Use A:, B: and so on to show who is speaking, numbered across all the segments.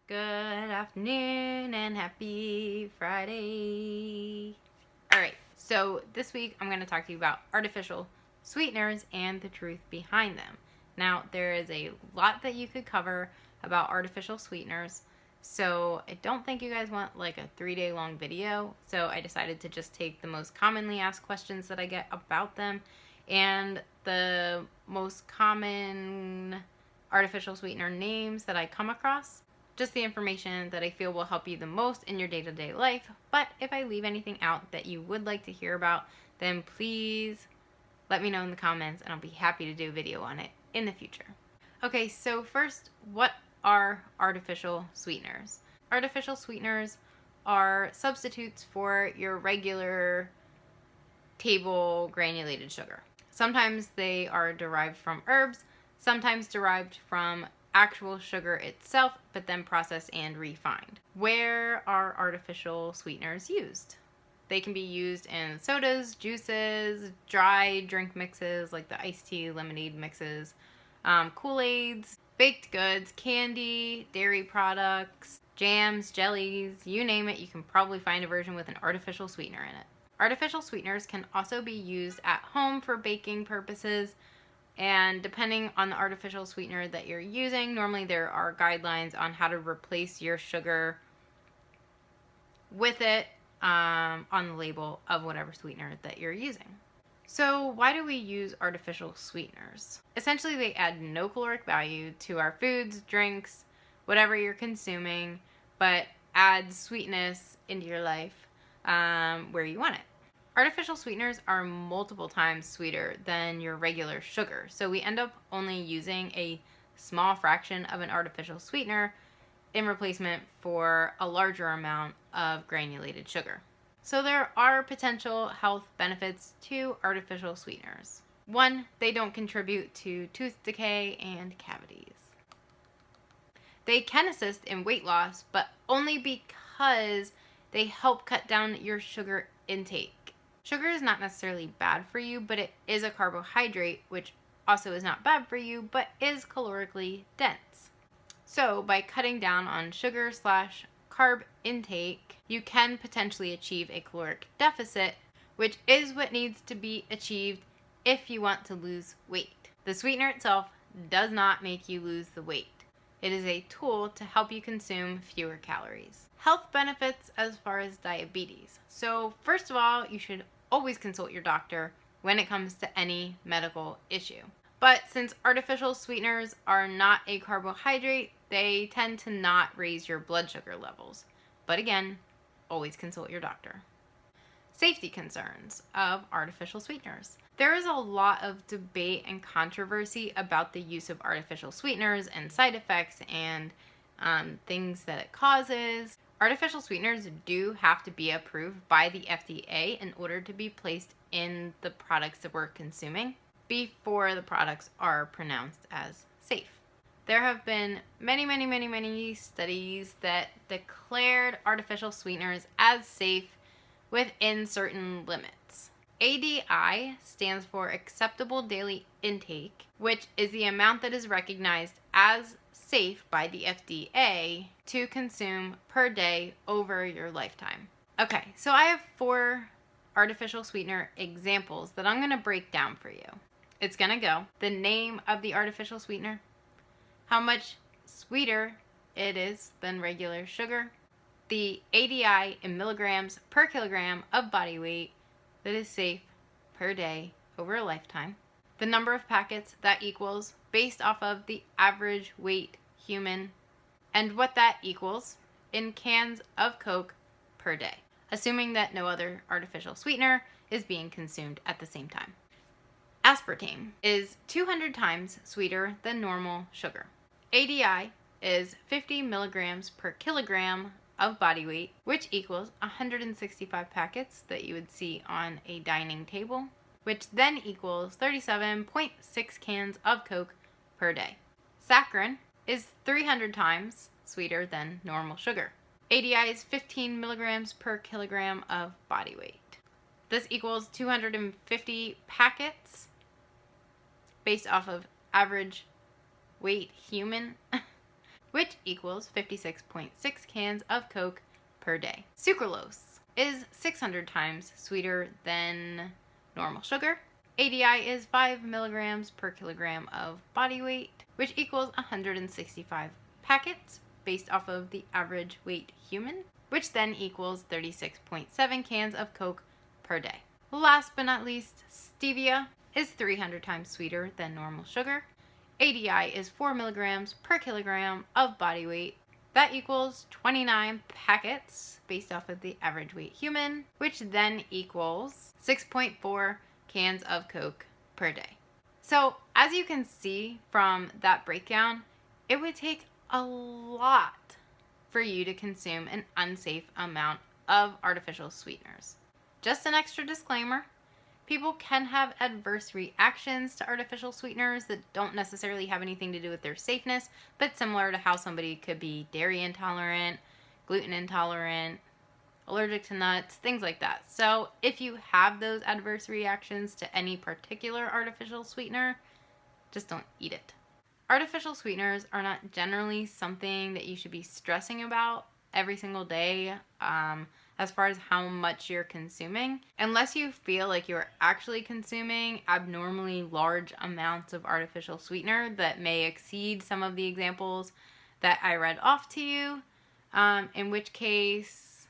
A: Good afternoon and happy Friday. Alright, so this week I'm going to talk to you about artificial sweeteners and the truth behind them. Now, there is a lot that you could cover about artificial sweeteners, so I don't think you guys want like a 3-day long video, so I decided to just take the most commonly asked questions that I get about them and the most common artificial sweetener names that I come across. Just the information that I feel will help you the most in your day-to-day life. But if I leave anything out that you would like to hear about, then please let me know in the comments and I'll be happy to do a video on it in the future. Okay, so first, what are artificial sweeteners? Artificial sweeteners are substitutes for your regular table granulated sugar. Sometimes they are derived from herbs, sometimes derived from actual sugar itself, but then processed and refined. Where are artificial sweeteners used? They can be used in sodas, juices, dry drink mixes like the iced tea, lemonade mixes, Kool-Aids, baked goods, candy, dairy products, jams, jellies, you name it, you can probably find a version with an artificial sweetener in it. Artificial sweeteners can also be used at home for baking purposes. And depending on the artificial sweetener that you're using, normally there are guidelines on how to replace your sugar with it on the label of whatever sweetener that you're using. So why do we use artificial sweeteners? Essentially, they add no caloric value to our foods, drinks, whatever you're consuming, but add sweetness into your life where you want it. Artificial sweeteners are multiple times sweeter than your regular sugar, so we end up only using a small fraction of an artificial sweetener in replacement for a larger amount of granulated sugar. So there are potential health benefits to artificial sweeteners. 1, they don't contribute to tooth decay and cavities. They can assist in weight loss, but only because they help cut down your sugar intake. Sugar is not necessarily bad for you, but it is a carbohydrate, which also is not bad for you, but is calorically dense. So by cutting down on sugar/carb intake, you can potentially achieve a caloric deficit, which is what needs to be achieved if you want to lose weight. The sweetener itself does not make you lose the weight. It is a tool to help you consume fewer calories. Health benefits as far as diabetes. So first of all, you should always consult your doctor when it comes to any medical issue. But since artificial sweeteners are not a carbohydrate, they tend to not raise your blood sugar levels. But again, always consult your doctor. Safety concerns of artificial sweeteners. There is a lot of debate and controversy about the use of artificial sweeteners and side effects and things that it causes. Artificial sweeteners do have to be approved by the FDA in order to be placed in the products that we're consuming before the products are pronounced as safe. There have been many studies that declared artificial sweeteners as safe within certain limits. ADI stands for Acceptable Daily Intake, which is the amount that is recognized as safe by the FDA to consume per day over your lifetime. Okay, so I have 4 artificial sweetener examples that I'm going to break down for you. It's going to go the name of the artificial sweetener, how much sweeter it is than regular sugar, the ADI in milligrams per kilogram of body weight that is safe per day over a lifetime, the number of packets that equals based off of the average weight human, and what that equals in cans of Coke per day, assuming that no other artificial sweetener is being consumed at the same time. Aspartame is 200 times sweeter than normal sugar. ADI is 50 milligrams per kilogram of body weight, which equals 165 packets that you would see on a dining table, which then equals 37.6 cans of Coke per day. Saccharin is 300 times sweeter than normal sugar. ADI is 15 milligrams per kilogram of body weight. This equals 250 packets based off of average weight human which equals 56.6 cans of Coke per day. Sucralose is 600 times sweeter than normal sugar. ADI is 5 milligrams per kilogram of body weight, which equals 165 packets based off of the average weight human, which then equals 36.7 cans of Coke per day. Last but not least, stevia is 300 times sweeter than normal sugar. ADI is 4 milligrams per kilogram of body weight. That equals 29 packets based off of the average weight human, which then equals 6.4 cans of Coke per day. So as you can see from that breakdown, it would take a lot for you to consume an unsafe amount of artificial sweeteners. Just an extra disclaimer, people can have adverse reactions to artificial sweeteners that don't necessarily have anything to do with their safeness, but similar to how somebody could be dairy intolerant, gluten intolerant, allergic to nuts, things like that. So if you have those adverse reactions to any particular artificial sweetener, just don't eat it. Artificial sweeteners are not generally something that you should be stressing about every single day as far as how much you're consuming, unless you feel like you're actually consuming abnormally large amounts of artificial sweetener that may exceed some of the examples that I read off to you, in which case,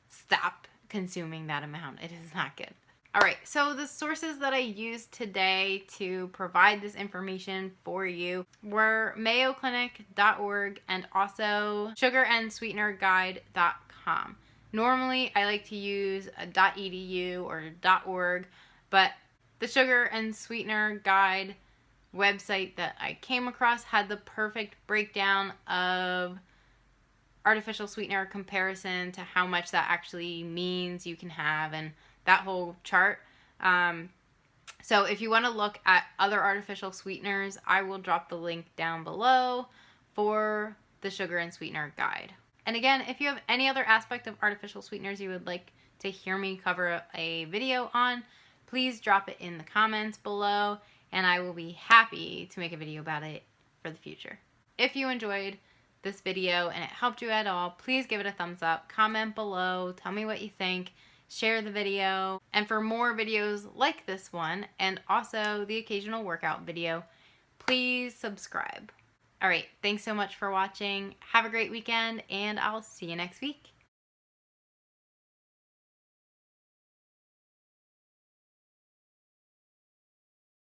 A: stop consuming that amount. It is not good. All right, so the sources that I used today to provide this information for you were mayoclinic.org and also sugarandsweetenerguide.com. Normally, I like to use a .edu or .org, but the Sugar and Sweetener Guide website that I came across had the perfect breakdown of artificial sweetener comparison to how much that actually means you can have and that whole chart. So if you want to look at other artificial sweeteners, I will drop the link down below for the Sugar and Sweetener Guide. And again, if you have any other aspect of artificial sweeteners you would like to hear me cover a video on, please drop it in the comments below, and I will be happy to make a video about it for the future. If you enjoyed this video and it helped you at all, please give it a thumbs up, comment below, tell me what you think, share the video, and for more videos like this one and also the occasional workout video, please subscribe. All right, thanks so much for watching. Have a great weekend, and I'll see you next week.